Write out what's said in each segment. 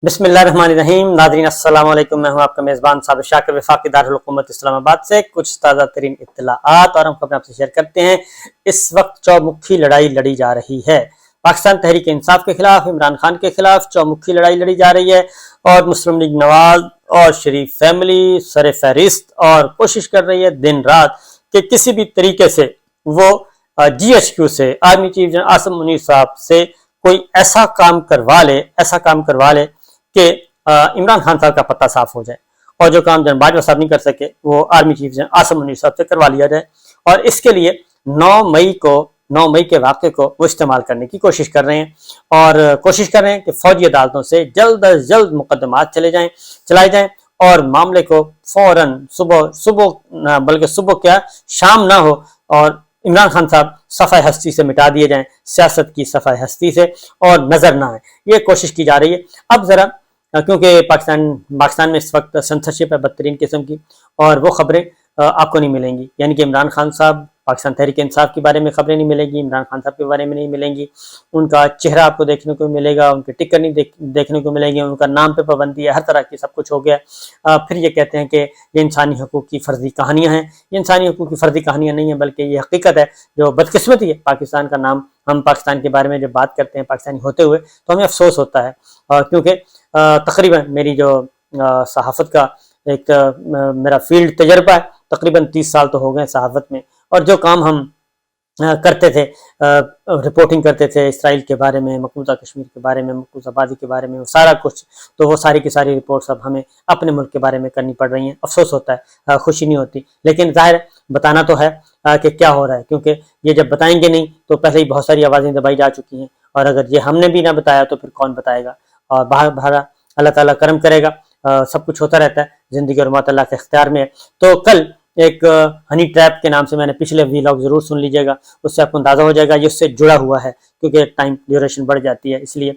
बिस्मिल्लाहिर्रहमानिर्रहीम। नाज़रीन अस्सलाम वालेकुम। मैं हूं आपका मेज़बान साबिर शाकिर, वफाकी दारुल हुकूमत इस्लामाबाद से कुछ ताज़ा तरीन इत्तलाआत और हम खबरें आपसे शेयर करते हैं। इस वक्त चौमुखी लड़ाई लड़ी जा रही है। पाकिस्तान तहरीक इंसाफ के खिलाफ, इमरान खान के खिलाफ चौमुखी लड़ाई लड़ी जा रही है और मुस्लिम लीग नवाज और शरीफ फैमिली सर फहरिस्त और कोशिश कर रही है दिन रात कि किसी भी तरीके से वो GHQ से, army chief general Asim Munir साहब से कोई ऐसा काम करवा ले कि इमरान खान साहब का पत्ता साफ हो जाए और जो काम जनरल बाजवा साहब नहीं कर सके वो army chief general Asim Munir साहब से करवा लिया जाए। और इसके लिए 9 मई के वाक़े को वो इस्तेमाल करने की कोशिश कर रहे हैं और कोशिश कर रहे हैं कि फौजी अदालतों से जल्द अज जल्द मुकदमात चलाए जाएं और मामले को फौरन बल्कि सुबह क्या शाम ना हो और इमरान खान साहब सफ़ाई हस्ती से मिटा दिए जाएं, सियासत की सफ़ाई हस्ती से और नजर ना आए। ये कोशिश की जा रही है। अब जरा क्योंकि पाकिस्तान में इस वक्त सेंसरशिप है बदतरीन किस्म की और वो खबरें आपको नहीं मिलेंगी, यानी कि इमरान खान साहब, पाकिस्तान तहरीक इंसाफ के बारे में खबरें नहीं मिलेंगी, इमरान खान साहब के बारे में नहीं मिलेंगी, उनका चेहरा आपको देखने को मिलेगा, उनके टिकर नहीं देखने को मिलेंगे, उनका नाम पे पाबंदी है, हर तरह की सब कुछ हो गया। फिर ये कहते हैं कि ये इंसानी हकूक़ की फर्जी कहानियाँ हैं। ये इंसानी हकूक़ की फर्जी कहानियाँ नहीं है बल्कि ये हकीकत है। जो बदकिस्मती है, पाकिस्तान का नाम, हम पाकिस्तान के बारे में जब बात करते हैं पाकिस्तानी होते हुए तो हमें अफसोस होता है क्योंकि तकरीबन मेरी जो सहाफ़त का एक मेरा फील्ड तजर्बा है, तकरीबन 30 साल तो हो गए सहाफ़त में, और जो काम हम करते थे, रिपोर्टिंग करते थे इसराइल के बारे में, मकबूजा कश्मीर के बारे में, मकबूजा आबादी के बारे में, वो सारा कुछ, तो वो सारी की सारी रिपोर्ट्स अब हमें अपने मुल्क के बारे में करनी पड़ रही हैं। अफसोस होता है, खुशी नहीं होती, लेकिन ज़ाहिर बताना तो है कि क्या हो रहा है, क्योंकि ये जब बताएंगे नहीं तो पहले ही बहुत सारी आवाज़ें दबाई जा चुकी हैं और अगर ये हमने भी ना बताया तो फिर कौन बताएगा। और बाहर अल्लाह ताला करम करेगा, सब कुछ होता रहता है, ज़िंदगी और मौत अल्लाह के इख्तियार में है। तो कल एक हनी ट्रैप के नाम से मैंने पिछले व्लॉग ज़रूर सुन लीजिएगा, उससे आपको अंदाज़ा हो जाएगा ये उससे जुड़ा हुआ है, क्योंकि टाइम ड्यूरेशन बढ़ जाती है, इसलिए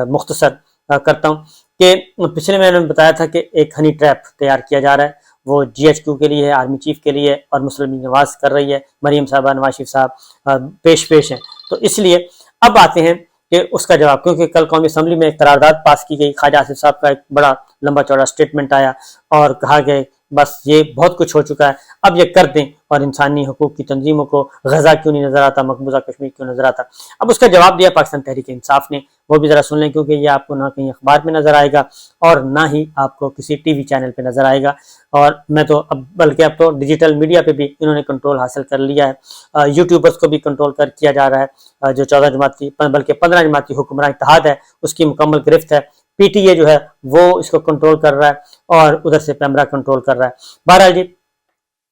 मुख्तसर करता हूँ कि पिछले मैंने बताया था कि एक हनी ट्रैप तैयार किया जा रहा है, वो GHQ के लिए है, आर्मी चीफ के लिए और मुस्लिम लीग नवाज कर रही है, मरीम साहबा, नवाज शरीफ साहब पेश हैं। तो इसलिए अब आते हैं कि उसका जवाब, क्योंकि कल कौमी असम्बली में एक करारदाद पास की गई, ख्वाजा आसिफ साहब का एक बड़ा लंबा चौड़ा स्टेटमेंट आया और कहा कि बस ये बहुत कुछ हो चुका है, अब ये कर दें और इंसानी हकूक़ की तंजीमों को गजा क्यों नहीं नज़र आता, मकबूजा कश्मीर क्यों नज़र आता। अब उसका जवाब दिया पाकिस्तान तहरीक इंसाफ ने, वो भी ज़रा सुन लें, क्योंकि ये आपको ना कहीं अखबार में नज़र आएगा और ना ही आपको किसी TV चैनल पे नज़र आएगा। और मैं तो बल्कि अब तो डिजिटल मीडिया पे भी इन्होंने कंट्रोल हासिल कर लिया है, यूट्यूबर्स को भी कंट्रोल किया जा रहा है। जो 14 जमाती बल्कि 15 जमाती हुक्मरान इत्तेहाद है उसकी मुकम्मल गिरफ्त है, PTA जो है वो इसको कंट्रोल कर रहा है और उधर से पैमरा कंट्रोल कर रहा है। बहरहाल जी,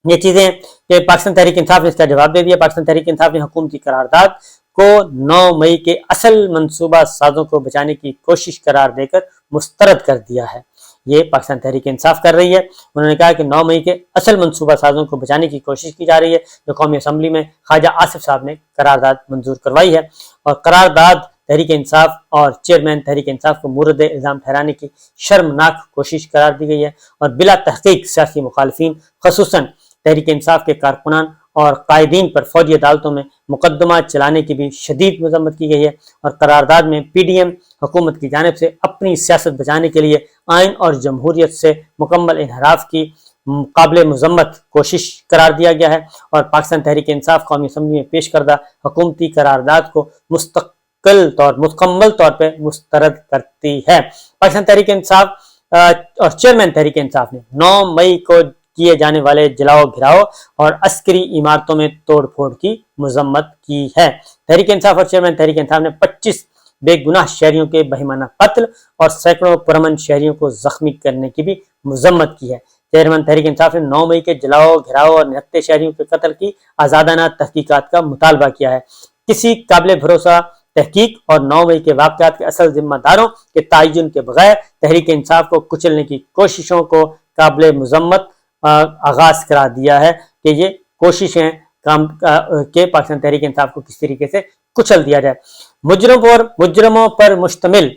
ये चीज़ें कि पाकिस्तान तहरीक इंसाफ ने इसका जवाब दे दिया। पाकिस्तान तहरीक इंसाफ ने हुकूमती करारदाद को 9 मई के असल मनसूबा साजों को बचाने की कोशिश करार देकर मुस्तरद कर दिया है। ये पाकिस्तान तहरीक इंसाफ कर रही है। उन्होंने कहा कि 9 मई के असल मनसूबा साजों को बचाने की कोशिश की जा रही है, जो कौमी असम्बली में ख्वाजा आसिफ साहब ने करारदाद मंजूर करवाई है और करारदाद तहरीक इंसाफ और चेयरमैन तहरीक इंसाफ को मुर्द इल्ज़ाम ठहराने की शर्मनाक कोशिश करार दी गई है और बिला तहकीक सियासी मुखालिफिन, खसूसन तहरीक इंसाफ के कारकुनान और कायदीन पर फौजी अदालतों में मुकदमा चलाने की भी शदीद मजम्मत की गई है। और करारदाद में PDM हुकूमत की जानिब से अपनी सियासत बचाने के लिए आइन और जमहूरियत से मुकम्मल इनहराफ की काबिल मजम्मत कोशिश करार दिया गया है और पाकिस्तान तहरीक इंसाफ कौमी असम्बली में पेश करदा हुकूमती करारदाद को मुकम्मल तौर पर मुस्तरद करती है। पाकिस्तान तहरीक इंसाफ और चेयरमैन तहरीक इंसाफ ने 9 मई को किए जाने वाले जलाओ घिराव और अस्करी इमारतों में तोड़ फोड़ की मजम्मत की है। तहरीक इंसाफ और चेयरमैन तहरीक इंसाफ ने 25 बेगुनाह शहरियों के बहिमाना कत्ल और सैकड़ों पुरअमन शहरियों को जख्मी करने की भी मजम्मत की है। चेयरमैन तहरीक इंसाफ ने 9 मई के जलाओ घिराव और निहत्ते शहरियों के कत्ल की आज़ादाना तहकीकात का मुतालबा किया है। किसी काबिल भरोसा तहकीक और 9 मई के वाक़यात के असल जिम्मेदारों के तयन के बगैर तहरीक इंसाफ को कुचलने की कोशिशों को काबिल मजम्मत आगाज करा दिया है कि ये कोशिशें काम के पाकिस्तान तहरीक इंसाफ को किस तरीके से कुचल दिया जाए। मुजरमों पर मुश्तमिल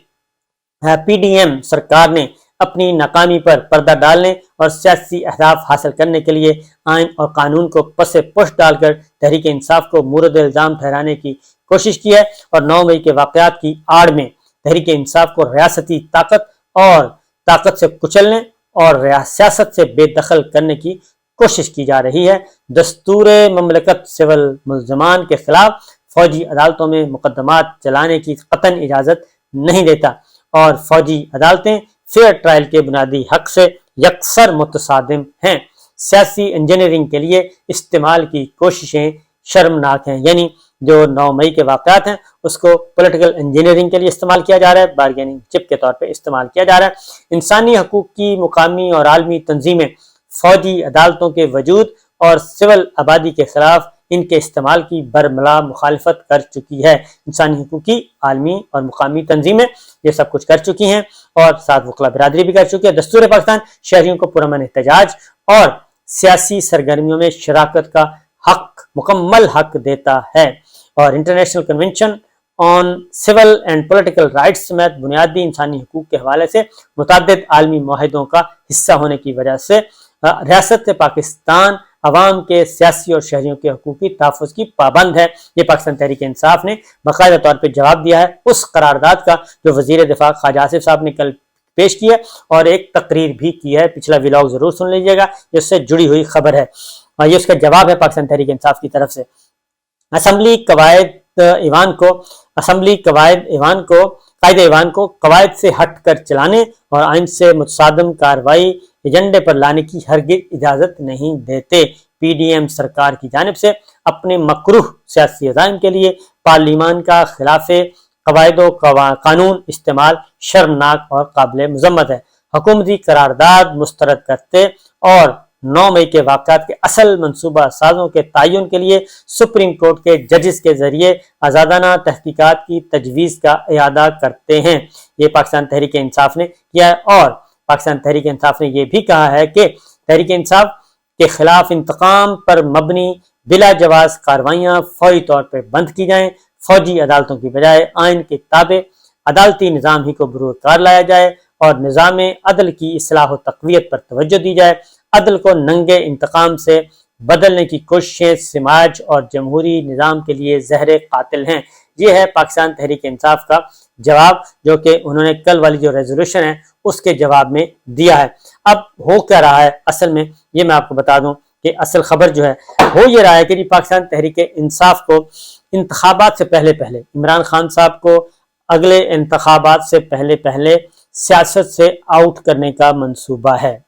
PDM सरकार ने अपनी नाकामी पर पर्दा डालने और सियासी अहदाफ हासिल करने के लिए आइन और कानून को पसे पुश डालकर तहरीक इंसाफ को मुर्द इल्ज़ाम ठहराने की कोशिश की है और 9 मई के वाक़यात की आड़ में तहरीक इंसाफ को रियासती ताकत से कुचलने और सियासत से बेदखल करने की कोशिश की जा रही है। दस्तूर ममलकत सिविल मुल्ज़मान के खिलाफ फौजी अदालतों में मुकदमात चलाने की कतन इजाज़त नहीं देता और फौजी अदालतें फेयर ट्रायल के बुनियादी हक से यकसर मुतसादिम हैं। सियासी इंजीनियरिंग के लिए इस्तेमाल की कोशिशें शर्मनाक हैं। यानी जो 9 मई के वाक़यात हैं उसको पॉलिटिकल इंजीनियरिंग के लिए इस्तेमाल किया जा रहा है, बारगेनिंग चिप के तौर पे इस्तेमाल किया जा रहा है। इंसानी हकूक़ की मुकामी और आलमी तंजीमें फौजी अदालतों के वजूद और सिविल आबादी के खिलाफ इनके इस्तेमाल की बरमला मुखालफत कर चुकी है। इंसानी हकूक़ की आलमी और मुकामी तंजीमें ये सब कुछ कर चुकी हैं और साथ वकला बिरादरी भी कर चुकी है। दस्तूर पाकिस्तान शहरियों को पुरअमन एहतजाज और सियासी सरगर्मियों में शराकत का हक, मुकम्मल हक देता है और international convention on civil and political rights समेत बुनियादी इंसानी हकूक़ के हवाले से मुतअद्दिद आलमी मुआहिदों का हिस्सा होने की वजह से रियासत पाकिस्तान अवाम के सियासी और शहरियों के हकूक़ की तहफ़्फ़ुज़ की पाबंद है। ये पाकिस्तान तहरीक इंसाफ ने बाकायदा तौर पर जवाब दिया है उस करारदाद का जो वज़ीर दिफा ख्वाजा आसिफ साहब ने कल पेश की है और एक तकरीर भी की है। पिछला व्लॉग जरूर सुन लीजिएगा, इससे जुड़ी हुई खबर है और ये उसका जवाब है पाकिस्तान तहरीक इंसाफ की तरफ से। असम्बली कायदे ईवान को कवायद से हट कर चलाने और आइन से मुतसादम कार्रवाई एजेंडे पर लाने की हरगिज़ इजाज़त नहीं देते। PDM सरकार की जानिब से अपने मकरूह सियासी अज़ाइम के लिए पार्लिमान का खिलाफे कवायदो कानून इस्तेमाल शर्मनाक और काबिल मज़म्मत है। हुकूमती करारदाद मुस्तरद करते और 9 मई के वाक़यात के असल मनसूबा साजों के तयन के लिए सुप्रीम कोर्ट के जजेस के जरिए आज़ादाना तहकीकात की तजवीज़ का इयादा करते हैं। ये पाकिस्तान तहरीक इंसाफ ने किया है और पाकिस्तान तहरीक इंसाफ ने यह भी कहा है कि तहरीक इंसाफ के खिलाफ इंतकाम पर मबनी बिला जवाज कार्रवाइयाँ फौरी तौर पर बंद की जाएं। फौजी अदालतों की बजाय आइन के ताबे अदालती निज़ाम ही को बरूकार लाया जाए और निज़ाम अदल की इस्लाह व तक़वियत पर तवज्जो दी जाए। अदल को नंगे इंतकाम से बदलने की कोशिशें समाज और जमहूरी निज़ाम के लिए जहर कातिल हैं। ये है पाकिस्तान तहरीक इंसाफ का जवाब जो कि उन्होंने कल वाली जो रेजोल्यूशन है उसके जवाब में दिया है। अब हो क्या रहा है असल में, ये मैं आपको बता दूं कि असल खबर जो है हो ये रहा है कि पाकिस्तान तहरीक इंसाफ को इंतखाबात से पहले इमरान खान साहब को अगले इंतखाबात से पहले सियासत से आउट करने का मंसूबा है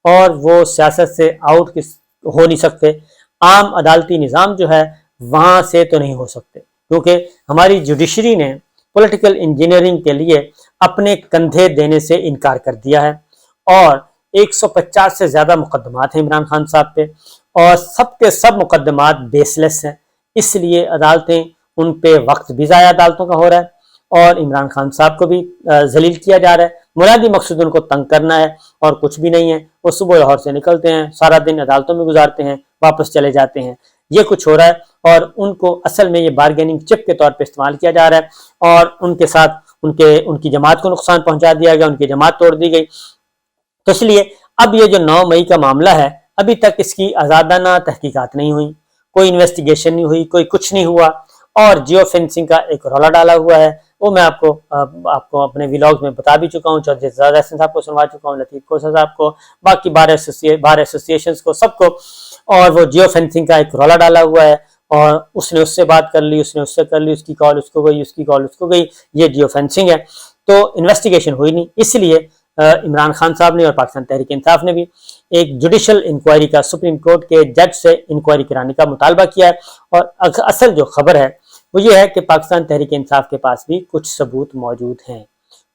और वो सियासत से आउट हो नहीं सकते। आम अदालती निज़ाम जो है वहाँ से तो नहीं हो सकते क्योंकि हमारी जुडिशरी ने पॉलिटिकल इंजीनियरिंग के लिए अपने कंधे देने से इनकार कर दिया है और 150 से ज़्यादा मुकदमात हैं इमरान खान साहब पे और सब के सब मुकदमात बेसलेस हैं। इसलिए अदालतें उन पे वक्त भी ज़ाया अदालतों का हो रहा है और इमरान खान साहब को भी जलील किया जा रहा है। मुरादी मकसूद उनको तंग करना है और कुछ भी नहीं है। वो सुबह लाहौर से निकलते हैं, सारा दिन अदालतों में गुजारते हैं, वापस चले जाते हैं। ये कुछ हो रहा है और उनको असल में ये बारगेनिंग चिप के तौर पे इस्तेमाल किया जा रहा है और उनके साथ उनकी जमात को नुकसान पहुंचा दिया गया, उनकी जमात तोड़ दी गई। तो इसलिए अब ये जो 9 मई का मामला है अभी तक इसकी आज़ादाना तहकीकात नहीं हुई, कोई इन्वेस्टिगेशन नहीं हुई, कोई कुछ नहीं हुआ और जियो फेंसिंग का एक रौला डाला हुआ है। वो मैं आपको अपने व्लॉग्स में बता भी चुका हूँ। चौधरी एजाज अहसन साहब को सुनवा चुका हूँ, लतीफ़ कोसा साहब को, बाकी बार एसोसिएशंस को, सबको। और वो जियो फेंसिंग का एक रौला डाला हुआ है और उसने उससे बात कर ली, उसने उससे कर ली, उसकी कॉल उसको गई, उसकी कॉल उसको गई, ये जियो फेंसिंग है। तो इन्वेस्टिगेशन हुई नहीं, इसलिए इमरान खान साहब ने और पाकिस्तान तहरीक इंसाफ ने भी एक जुडिशल इंक्वायरी का सुप्रीम कोर्ट के जज से इंक्वायरी कराने का मुतालबा किया है। और असल जो खबर है वो ये है कि पाकिस्तान तहरीक इंसाफ के पास भी कुछ सबूत मौजूद हैं,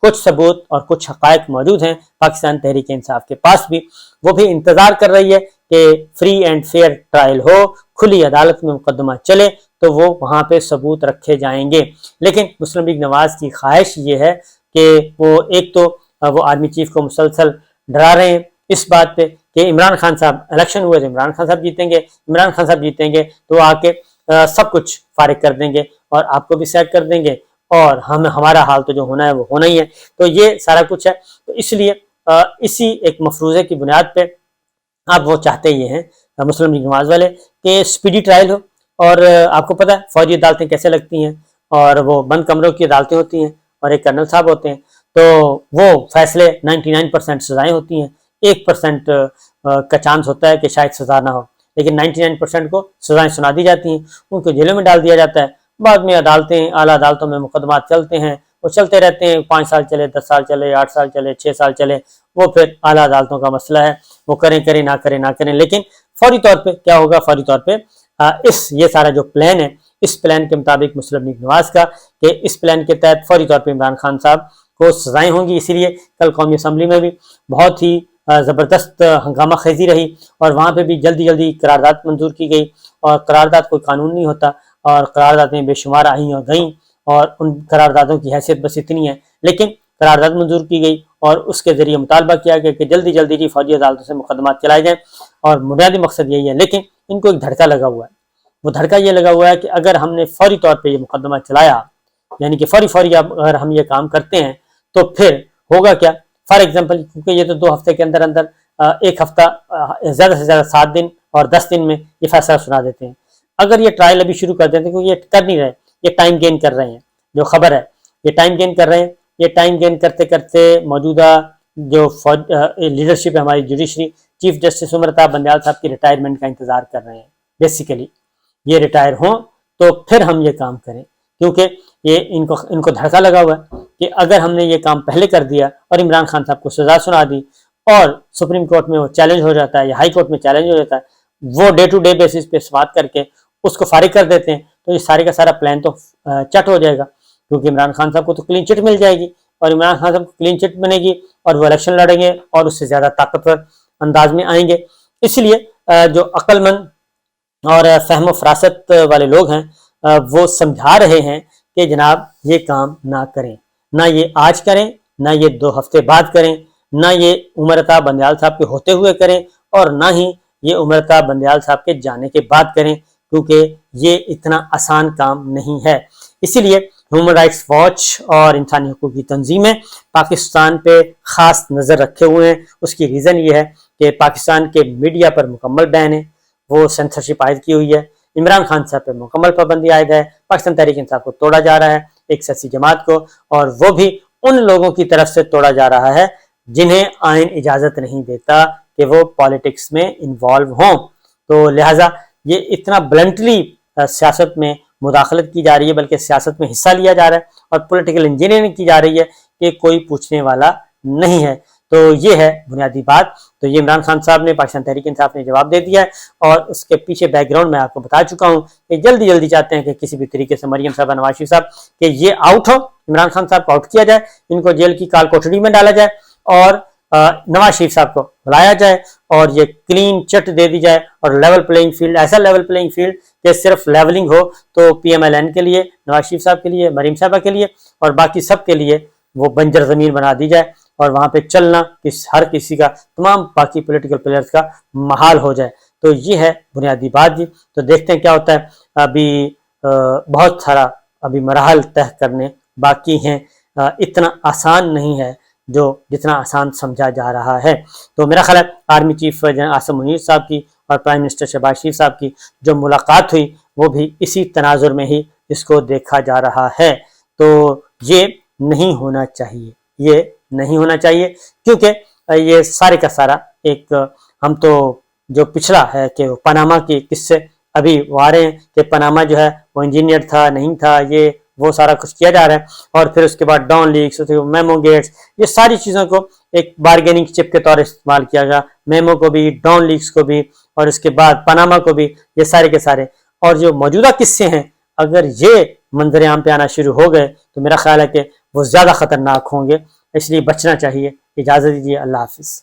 कुछ सबूत और कुछ हक़ाइक़ मौजूद हैं पाकिस्तान तहरीक इंसाफ के पास भी। वो भी इंतज़ार कर रही है कि फ्री एंड फेयर ट्रायल हो, खुली अदालत में मुकदमा चले तो वो वहाँ पे सबूत रखे जाएंगे। लेकिन मुस्लिम लीग नवाज की ख्वाहिश ये है कि वो एक तो वो आर्मी चीफ को मुसलसल डरा रहे हैं इस बात पे कि इमरान खान साहब इलेक्शन हुए तो इमरान खान साहब जीतेंगे, इमरान खान साहब जीतेंगे तो आके सब कुछ फारिग कर देंगे और आपको भी सेट कर देंगे और हमारा हाल तो जो होना है वो होना ही है। तो ये सारा कुछ है। तो इसलिए इसी एक मफरूज़े की बुनियाद पे अब वो चाहते ये हैं मुस्लिम लीग नवाज वाले कि स्पीडी ट्रायल हो। और आपको पता है फौजी अदालतें कैसे लगती हैं और वो बंद कमरों की अदालतें होती हैं और एक कर्नल साहब होते हैं, तो वो फैसले 99% सजाएं होती हैं, 1% का चांस होता है कि शायद सजा ना हो, लेकिन 99% को सजाएं सुना दी जाती हैं, उनको जेलों में डाल दिया जाता है। बाद में अदालतें, आला अदालतों में मुकदमा चलते हैं, वो चलते रहते हैं, 5 साल चले, 10 साल चले, 8 साल चले, 6 साल चले, वो फिर आला अदालतों का मसला है, वो करें करें ना करें ना करें। लेकिन फौरी तौर पे क्या होगा, फौरी तौर पे ये सारा जो प्लान है, इस प्लान के मुताबिक मुस्लिम लीग नवाज का, कि इस प्लान के तहत फौरी तौर पे इमरान खान साहब को सजाएं होंगी। इसीलिए कल कौमी असम्बली में भी बहुत ही ज़बरदस्त हंगामा खेजी रही, और वहाँ पे भी जल्दी जल्दी करारदाद मंजूर की गई, और करारदाद कोई कानून नहीं होता, और करारदादें बेशुमार आई और गईं, और उन करारदादों की हैसियत बस इतनी है, लेकिन करारदाद मंजूर की गई और उसके जरिए मुतालबा किया गया कि जल्दी जल्दी जी फौजी अदालतों से मुकदमा चलाए जाएँ, और बुनियादी मकसद यही है। लेकिन इनको एक धड़का लगा हुआ है, वो धड़का ये लगा हुआ है कि अगर हमने फौरी तौर पे ये मुकदमा चलाया, यानी कि फौरी अगर हम ये काम करते हैं, तो फिर होगा क्या। फॉर एग्जांपल, क्योंकि ये तो 2 हफ्ते के अंदर अंदर, 1 हफ्ता, ज़्यादा से ज़्यादा 7 दिन और 10 दिन में ये फैसला सुना देते हैं। अगर ये ट्रायल अभी शुरू कर देते हैं, क्योंकि ये कर नहीं रहे, ये टाइम गेन कर रहे हैं, जो खबर है ये टाइम गेन कर रहे हैं। ये टाइम गेन करते करते मौजूदा जो लीडरशिप है हमारी judiciary, chief justice Umar Ata Bandial साहब की रिटायरमेंट का इंतजार कर रहे हैं। बेसिकली ये रिटायर हों तो फिर हम ये काम करें, क्योंकि ये इनको धड़का लगा हुआ है कि अगर हमने ये काम पहले कर दिया और इमरान खान साहब को सजा सुना दी, और सुप्रीम कोर्ट में वो चैलेंज हो जाता है या हाई कोर्ट में चैलेंज हो जाता है, वो डे टू डे बेसिस पे बात करके उसको फारिग कर देते हैं, तो ये सारे का सारा प्लान तो चट हो जाएगा, क्योंकि इमरान खान साहब को तो क्लीन चिट मिल जाएगी, और इमरान खान साहब को क्लीन चिट बनेगी और वो इलेक्शन लड़ेंगे और उससे ज्यादा ताकतवर अंदाज में आएंगे। इसलिए जो अक्लमंद और फहम फरासत वाले लोग हैं, वो समझा रहे हैं कि जनाब ये काम ना करें, ना ये आज करें, ना ये 2 हफ्ते बाद करें, ना ये उमर अता बंदयाल साहब के होते हुए करें, और ना ही ये उमर अता बंदयाल साहब के जाने के बाद करें, क्योंकि ये इतना आसान काम नहीं है। इसीलिए ह्यूमन राइट्स वॉच और इंसानी हकूक़ की तंजीमें पाकिस्तान पे ख़ास नज़र रखे हुए हैं। उसकी रीज़न ये है कि पाकिस्तान के मीडिया पर मुकम्मल बैन है, वो सेंसरशिप आयद की हुई है, इमरान खान साहब पर मुकम्मल पाबंदी आयद है, पाकिस्तान तहरीक इंसाफ को तोड़ा जा रहा है, एक सियासी जमात को, और वो भी उन लोगों की तरफ से तोड़ा जा रहा है जिन्हें आइन इजाज़त नहीं देता कि वो पॉलिटिक्स में इन्वॉल्व हों। तो लिहाजा ये इतना ब्लंटली सियासत में मुदाखलत की जा रही है, बल्कि सियासत में हिस्सा लिया जा रहा है और पॉलिटिकल इंजीनियरिंग की जा रही है कि कोई पूछने वाला नहीं है। तो ये है बुनियादी बात। तो ये इमरान खान साहब ने, पाकिस्तान तहरीक इंसाफ ने जवाब दे दिया है, और उसके पीछे बैकग्राउंड मैं आपको बता चुका हूँ कि जल्दी जल्दी चाहते हैं कि किसी भी तरीके से मरियम साहब, नवाज शरीफ साहब कि ये आउट हो, इमरान खान साहब को आउट किया जाए, इनको जेल की काल कोठरी में डाला जाए, और नवाज शरीफ साहब को बुलाया जाए, और ये क्लीन चिट दे दी जाए, और लेवल प्लेइंग फील्ड, ऐसा लेवल प्लेइंग फील्ड कि सिर्फ लेवलिंग हो, तो PMLN के लिए, नवाज शरीफ साहब के लिए, मरीम साहबा के लिए और बाकी सब के लिए वो बंजर ज़मीन बना दी जाए, और वहाँ पे चलना हर किसी का, तमाम बाकी पॉलिटिकल प्लेयर्स का महाल हो जाए। तो ये है बुनियादी बात जी। तो देखते हैं क्या होता है। अभी बहुत सारा अभी मराहल तय करने बाकी हैं, इतना आसान नहीं है जो जितना आसान समझा जा रहा है। तो मेरा ख्याल है army chief general Asim Munir साहब की और प्राइम मिनिस्टर शहबाज शरीफ साहब की जो मुलाकात हुई, वो भी इसी तनाजुर में ही इसको देखा जा रहा है। तो ये नहीं होना चाहिए, ये नहीं होना चाहिए, क्योंकि ये सारे का सारा एक, हम तो जो पिछला है कि पनामा के किस्से अभी वो आ रहे हैं कि पनामा जो है वो इंजीनियर था, नहीं था, ये वो सारा कुछ किया जा रहा है, और फिर उसके बाद डॉन लीक्स, मेमो गेट्स, ये सारी चीज़ों को एक बारगेनिंग चिप के तौर इस्तेमाल किया गया, मेमो को भी, डॉन लीक्स को भी, और इसके बाद पनामा को भी, ये सारे के सारे। और जो मौजूदा किस्से हैं, अगर ये मंजर आम पे आना शुरू हो गए तो मेरा ख्याल है कि वो ज़्यादा ख़तरनाक होंगे, इसलिए बचना चाहिए। इजाज़त दीजिए, अल्लाह हाफिज़।